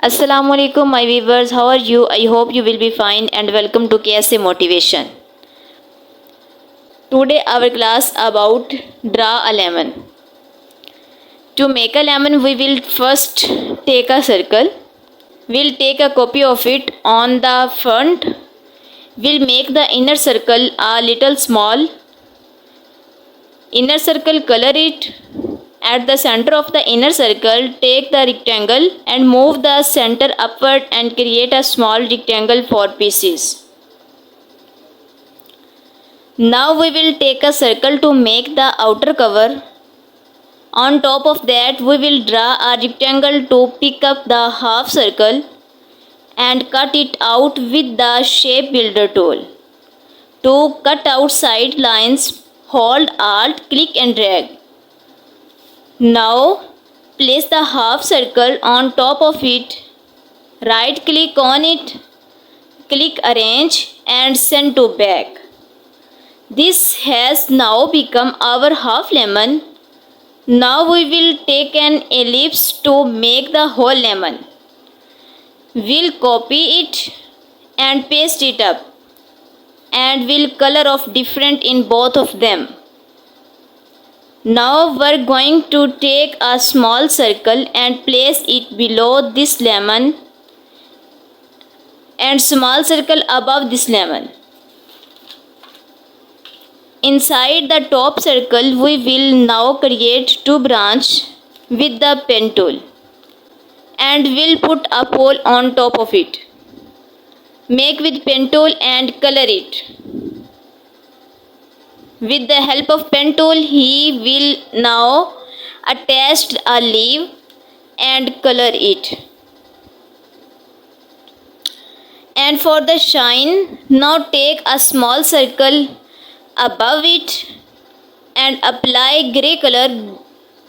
Assalamualaikum my viewers, how are you? I hope you will be fine and welcome to KSA Motivation. Today our class about draw a lemon. To make a lemon we will first take a circle. We'll take a copy of it on the front. We'll make the inner circle a little small. Inner circle, color it. At the center of the inner circle, take the rectangle and move the center upward and create a small rectangle for pieces. Now we will take a circle to make the outer cover. On top of that, we will draw a rectangle to pick up the half circle and cut it out with the shape builder tool. To cut out side lines, hold Alt, click and drag. Now place the half circle on top of it, right click on it, click arrange and send to back. This has now become our half lemon. Now we will take an ellipse to make the whole lemon. We'll copy it and paste it up and we'll color of different in both of them. Now we're going to take a small circle and place it below this lemon and small circle above this lemon. Inside the top circle we will now create two branches with the pen tool and we'll put a pole on top of it. Make with pen tool and color it. With the help of pen tool, he will now attach a leaf and color it. And for the shine, now take a small circle above it and apply grey color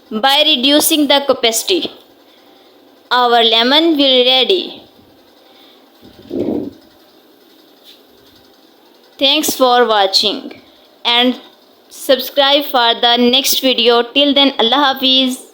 by reducing the opacity. Our lemon will be ready. Thanks for watching and subscribe for the next video. Till then, Allah Hafiz.